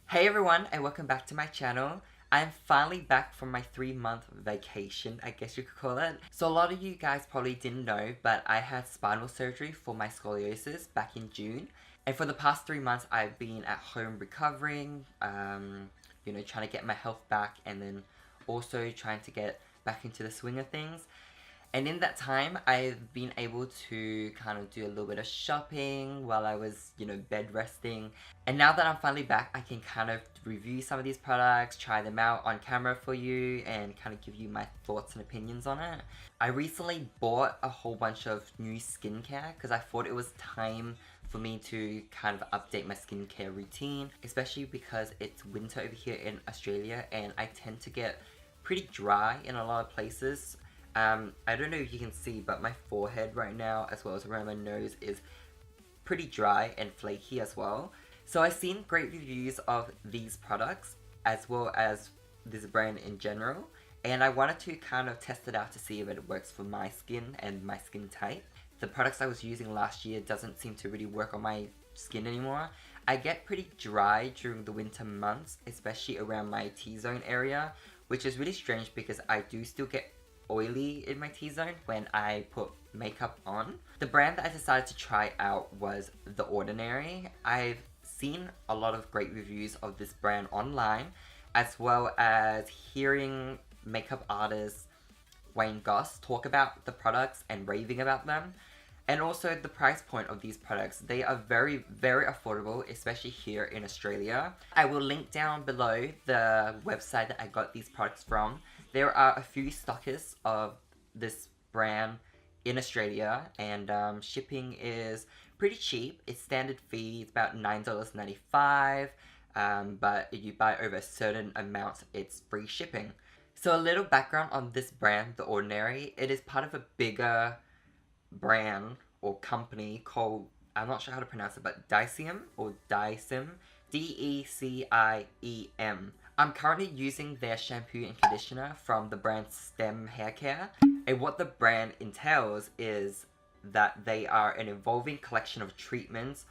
Hey everyone, and welcome back to my channel. I'm finally back from my 3-month vacation, I guess you could call it. So a lot of you guys probably didn't know, but I had spinal surgery for my scoliosis back in June. And for the past 3 months, I've been at home recovering, trying to get my health back, and then also trying to get back into the swing of things. And in that time, I've been able to kind of do a little bit of shopping while I was, bed resting. And now that I'm finally back, I can kind of review some of these products, try them out on camera for you, and kind of give you my thoughts and opinions on it. I recently bought a whole bunch of new skincare because I thought it was time for me to kind of update my skincare routine, especially because it's winter over here in Australia and I tend to get pretty dry in a lot of places. I don't know if you can see, but my forehead right now, as well as around my nose, is pretty dry and flaky as well. So I've seen great reviews of these products, as well as this brand in general, and I wanted to kind of test it out to see if it works for my skin and my skin type. The products I was using last year doesn't seem to really work on my skin anymore. I get pretty dry during the winter months, especially around my T-zone area, which is really strange because I do still get oily in my T-zone when I put makeup on. The brand that I decided to try out was The Ordinary. I've seen a lot of great reviews of this brand online, as well as hearing makeup artist Wayne Goss talk about the products and raving about them. And also the price point of these products. They are very, very affordable, especially here in Australia. I will link down below the website that I got these products from. There are a few stockists of this brand in Australia, and shipping is pretty cheap. It's standard fee, it's about $9.95, but if you buy over a certain amount, it's free shipping. So a little background on this brand, The Ordinary. It is part of a bigger brand or company called, I'm not sure how to pronounce it, but Deciem or Deciem, Deciem. I'm currently using their shampoo and conditioner from the brand Stem Hair Care, and what the brand entails is that they are an evolving collection of treatments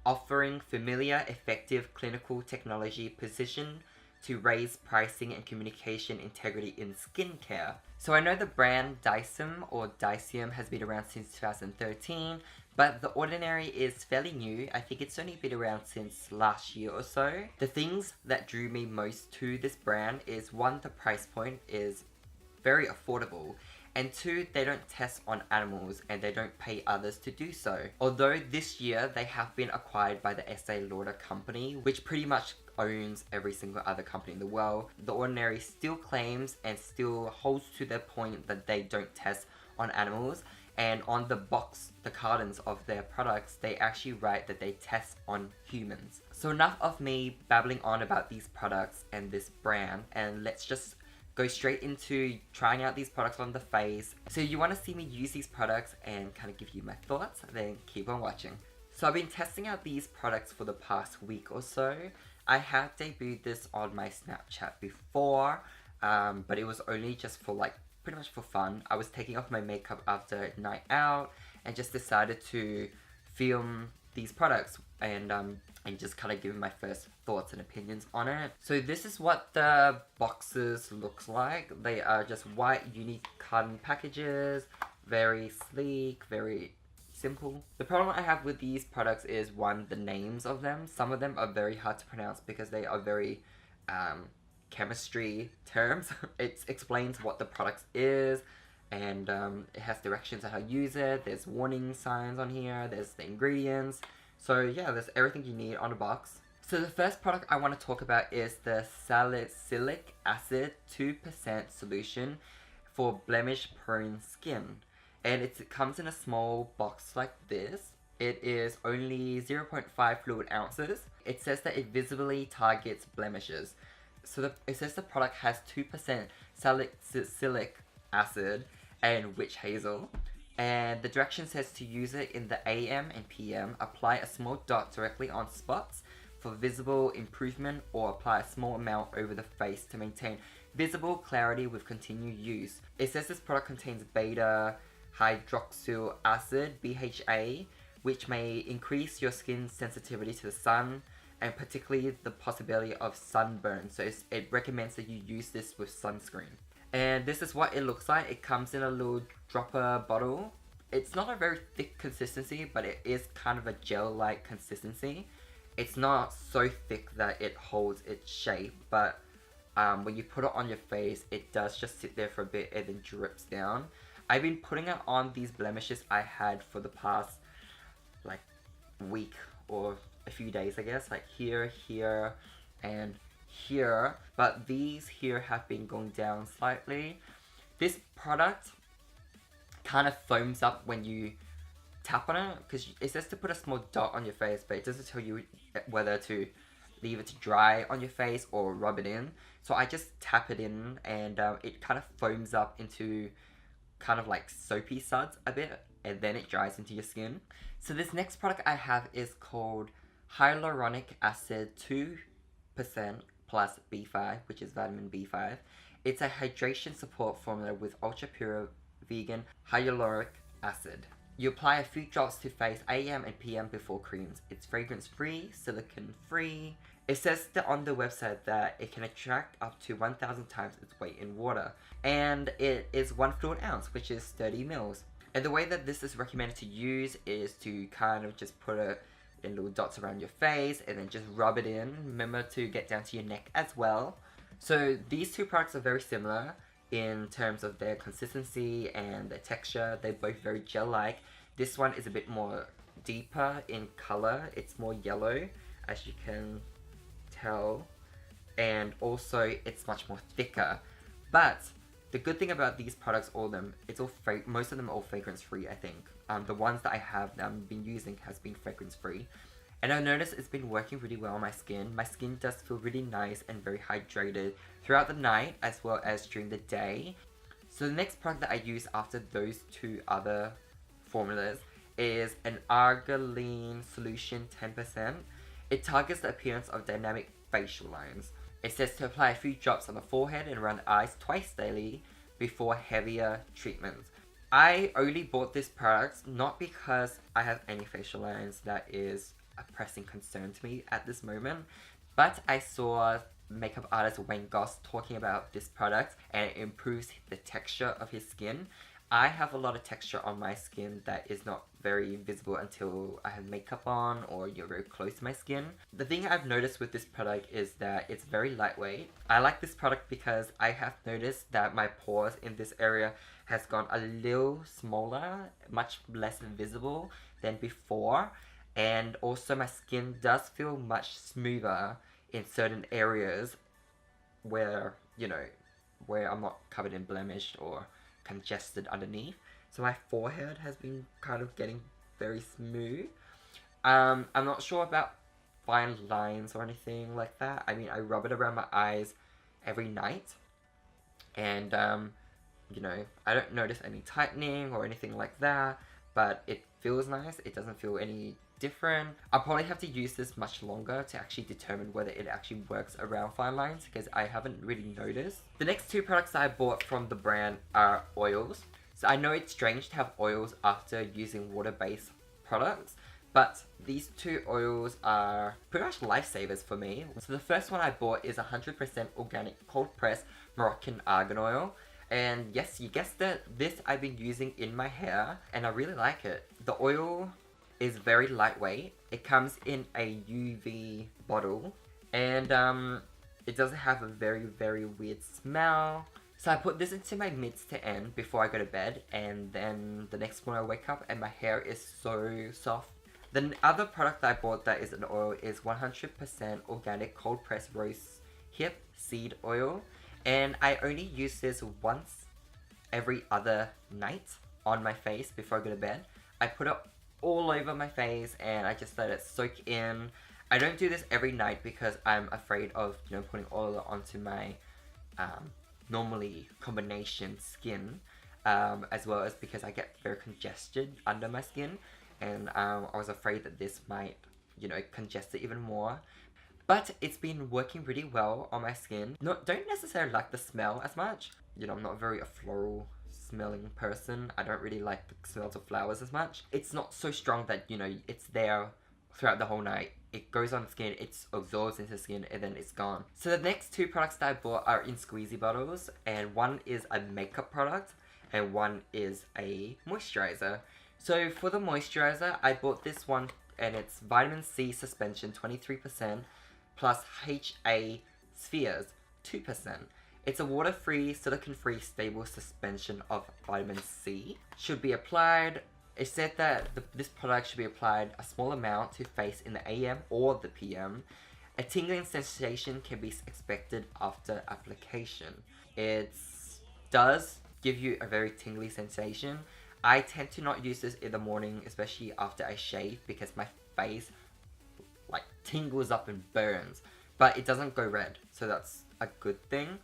offering familiar, effective clinical technology positioned to raise pricing and communication integrity in skincare. So I know the brand Deciem or Deciem has been around since 2013, but The Ordinary is fairly new. I think it's only been around since last year or so. The things that drew me most to this brand is, one, the price point is very affordable, and two, they don't test on animals and they don't pay others to do so. Although this year they have been acquired by the Estee Lauder company, which pretty much owns every single other company in the world, The Ordinary still claims and still holds to their point that they don't test on animals. And on the box, the cartons of their products, they actually write that they test on humans. So enough of me babbling on about these products and this brand, and let's just go straight into trying out these products on the face. So if you want to see me use these products and kind of give you my thoughts, then keep on watching. So I've been testing out these products for the past week or so. I have debuted this on my Snapchat before, but it was only just for pretty much for fun. I was taking off my makeup after a night out and just decided to film these products and just kind of give my first thoughts and opinions on it. So this is what the boxes looks like. They are just white, unique carton packages, very sleek, very simple. The problem I have with these products is, one, the names of them. Some of them are very hard to pronounce because they are very chemistry terms. It explains what the product is, and it has directions on how to use it. There's warning signs on here, there's the ingredients. So yeah, there's everything you need on the box. So the first product I want to talk about is the salicylic acid 2% solution for blemish prone skin. And it comes in a small box like this. It is only 0.5 fluid ounces. It says that it visibly targets blemishes. So it says the product has 2% salicylic acid and witch hazel. And the direction says to use it in the AM and PM. Apply a small dot directly on spots for visible improvement, or apply a small amount over the face to maintain visible clarity with continued use. It says this product contains beta hydroxyl acid, BHA, which may increase your skin's sensitivity to the sun, and particularly the possibility of sunburn. So it recommends that you use this with sunscreen. And this is what it looks like. It comes in a little dropper bottle. It's not a very thick consistency, but it is kind of a gel-like consistency. It's not so thick that it holds its shape, but when you put it on your face, it does just sit there for a bit and then drips down. I've been putting it on these blemishes I had for the past like week or a few days, I guess, like here, here, and here, but these here have been going down slightly. This product kind of foams up when you tap on it, because it says to put a small dot on your face, but it doesn't tell you whether to leave it to dry on your face or rub it in. So I just tap it in, and it kind of foams up into kind of like soapy suds a bit, and then it dries into your skin. So this next product I have is called hyaluronic acid 2% plus B5, which is vitamin B5. It's a hydration support formula with ultra pure vegan hyaluronic acid. You apply a few drops to face AM and PM before creams. It's fragrance free, silicone free. It says that on the website that it can attract up to 1,000 times its weight in water. And it is 1 fluid ounce, which is 30 mils. And the way that this is recommended to use is to kind of just put it in little dots around your face and then just rub it in. Remember to get down to your neck as well. So these two products are very similar in terms of their consistency and their texture. They're both very gel-like. This one is a bit more deeper in color. It's more yellow, as you can tell. And also, it's much more thicker. But the good thing about these products, most of them are all fragrance-free, I think. The ones that I have that I've been using has been fragrance-free. And I've noticed it's been working really well on my skin. My skin does feel really nice and very hydrated throughout the night as well as during the day. So the next product that I use after those two other formulas is an arginine solution 10%. It targets the appearance of dynamic facial lines. It says to apply a few drops on the forehead and around the eyes twice daily before heavier treatments. I only bought this product not because I have any facial lines that is a pressing concern to me at this moment, but I saw makeup artist Wayne Goss talking about this product and it improves the texture of his skin. I have a lot of texture on my skin that is not very visible until I have makeup on or you're very close to my skin. The thing I've noticed with this product is that it's very lightweight. I like this product because I have noticed that my pores in this area has gone a little smaller, much less visible than before. And also my skin does feel much smoother in certain areas where, where I'm not covered in blemish or congested underneath. So my forehead has been kind of getting very smooth. I'm not sure about fine lines or anything like that. I mean, I rub it around my eyes every night. And, I don't notice any tightening or anything like that. But it feels nice. It doesn't feel any different. I'll probably have to use this much longer to actually determine whether it actually works around fine lines because I haven't really noticed. The next two products that I bought from the brand are oils. So I know it's strange to have oils after using water-based products, but these two oils are pretty much lifesavers for me. So the first one I bought is 100% organic cold-pressed Moroccan argan oil. And yes, you guessed it, this I've been using in my hair and I really like it. The oil is very lightweight. It comes in a UV bottle and it doesn't have a very, very weird smell. So I put this into my mids to end before I go to bed, and then the next morning I wake up and my hair is so soft. The other product I bought that is an oil is 100% organic cold pressed rose hip seed oil, and I only use this once every other night on my face before I go to bed. I put it all over my face and I just let it soak in. I don't do this every night because I'm afraid of putting oil onto my normally combination skin, as well as because I get very congested under my skin, and I was afraid that this might congest it even more. But it's been working really well on my skin. Don't necessarily like the smell as much. I'm not very a floral smelling person. I don't really like the smells of flowers as much. It's not so strong that it's there throughout the whole night. It goes on the skin, it absorbs into the skin, and then it's gone. So the next two products that I bought are in squeezy bottles, and one is a makeup product, and one is a moisturizer. So for the moisturizer, I bought this one, and it's vitamin C suspension 23% plus HA spheres 2%. It's a water-free, silicone-free, stable suspension of vitamin C. Should be applied. It said that this product should be applied a small amount to face in the AM or the PM. A tingling sensation can be expected after application. It does give you a very tingly sensation. I tend to not use this in the morning, especially after I shave, because my face like tingles up and burns. But it doesn't go red, so that's a good thing.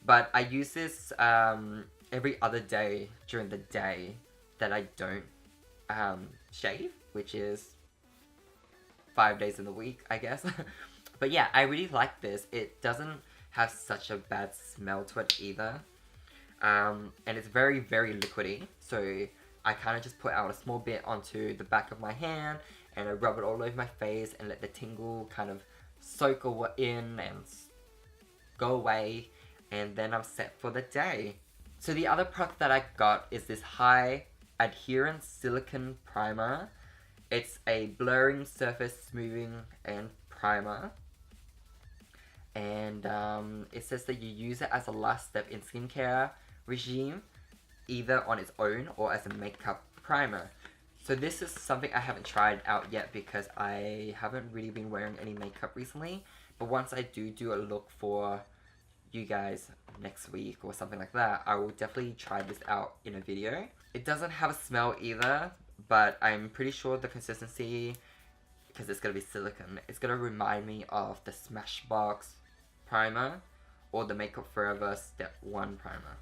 But I use this every other day during the day that I don't shave, which is 5 days in the week, I guess. But yeah, I really like this. It doesn't have such a bad smell to it either. And it's very, very liquidy. So I kind of just put out a small bit onto the back of my hand and I rub it all over my face and let the tingle kind of soak in and go away. And then I'm set for the day. So the other product that I got is this high adherence silicone primer. It's a blurring, surface smoothing and primer. And it says that you use it as a last step in skincare regime, either on its own or as a makeup primer. So this is something I haven't tried out yet because I haven't really been wearing any makeup recently. But once I do a look for you guys next week or something like that, I will definitely try this out in a video. It doesn't have a smell either, but I'm pretty sure the consistency, because it's going to be silicone, it's going to remind me of the Smashbox primer or the Makeup Forever Step 1 primer.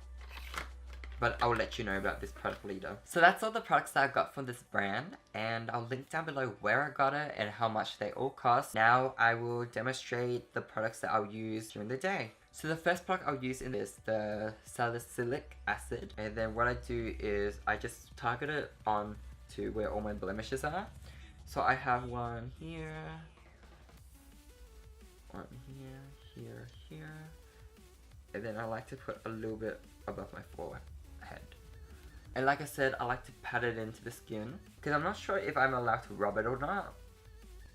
But I'll let you know about this product later. So that's all the products that I got from this brand, and I'll link down below where I got it and how much they all cost. Now I will demonstrate the products that I'll use during the day. So the first product I'll use in this, the salicylic acid, and then what I do is I just target it on to where all my blemishes are. So I have one here, one here, here, and then I like to put a little bit above my forehead. And like I said, I like to pat it into the skin, because I'm not sure if I'm allowed to rub it or not,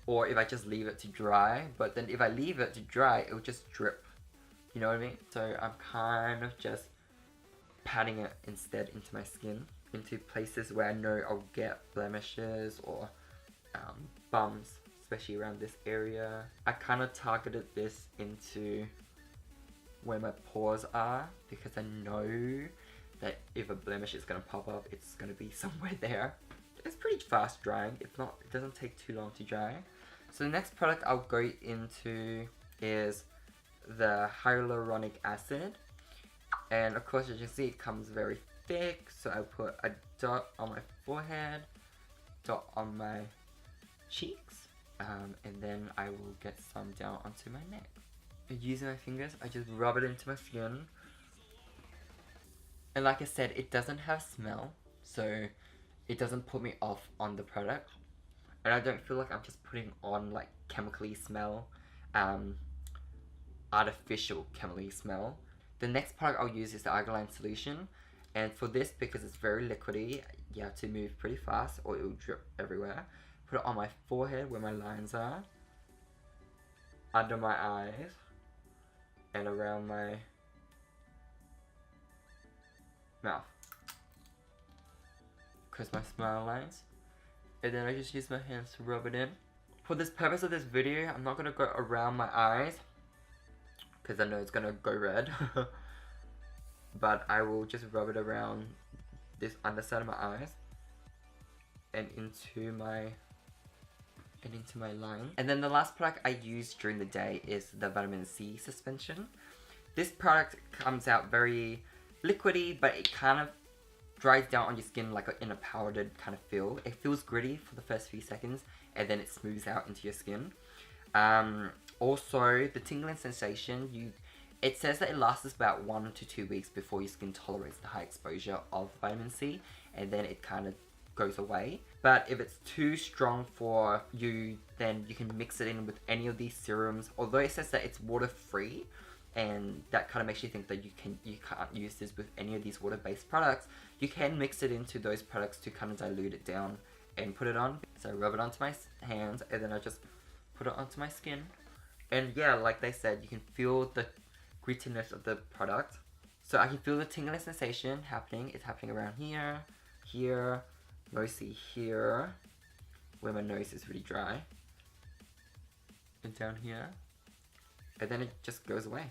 or if I just leave it to dry, but then if I leave it to dry, it will just drip. You know what I mean? So I'm kind of just patting it instead into my skin, into places where I know I'll get blemishes or bumps, especially around this area. I kind of targeted this into where my pores are, because I know that if a blemish is going to pop up, it's going to be somewhere there. It's pretty fast drying. It doesn't take too long to dry. So the next product I'll go into is the hyaluronic acid, and of course as you can see it comes very thick, so I put a dot on my forehead, dot on my cheeks, and then I will get some down onto my neck. And using my fingers, I just rub it into my skin, and like I said, it doesn't have smell, so it doesn't put me off on the product, and I don't feel like I'm just putting on like chemically smell, artificial chemically smell. The next product I'll use is the alkaline solution, and for this, because it's very liquidy, you have to move pretty fast or it will drip everywhere. Put it on my forehead where my lines are, under my eyes, and around my mouth, because my smile lines, and then I just use my hands to rub it in. For this purpose of this video, I'm not going to go around my eyes, because I know it's going to go red. But I will just rub it around this underside of my eyes and into my line. And then the last product I use during the day is the vitamin C suspension. This product comes out very liquidy, but it kind of dries down on your skin like in a powdered kind of feel. It feels gritty for the first few seconds, and then it smooths out into your skin. Also, the tingling sensation, it says that it lasts about 1 to 2 weeks before your skin tolerates the high exposure of vitamin C, and then it kind of goes away. But if it's too strong for you then you can mix it in with any of these serums. Although it says that it's water free, and that kind of makes you think that you can't use this with any of these water-based products, you can mix it into those products to kind of dilute it down and put it on. So I rub it onto my hands, and then I just put it onto my skin. And yeah, like they said, you can feel the grittiness of the product. So I can feel the tingling sensation happening. It's happening around here, here, mostly here, where my nose is really dry, and down here, and then it just goes away.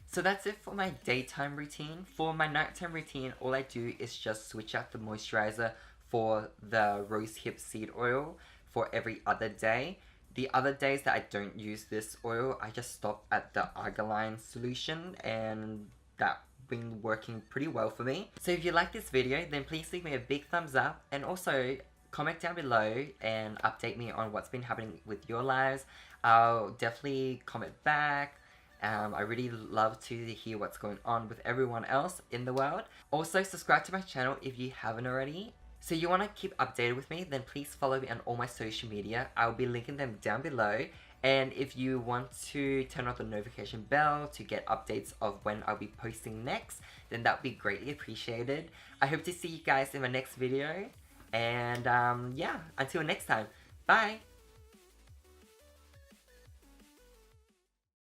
So that's it for my daytime routine. For my nighttime routine, all I do is just switch out the moisturizer for the rosehip seed oil for every other day. The other days that I don't use this oil, I just stop at the Argiline solution, and that been working pretty well for me. So if you like this video, then please leave me a big thumbs up, and also comment down below and update me on what's been happening with your lives. I'll definitely comment back. I really love to hear what's going on with everyone else in the world. Also, subscribe to my channel if you haven't already. So you want to keep updated with me, then please follow me on all my social media. I'll be linking them down below. And if you want to turn on the notification bell to get updates of when I'll be posting next, then that would be greatly appreciated. I hope to see you guys in my next video. And yeah, until next time, bye!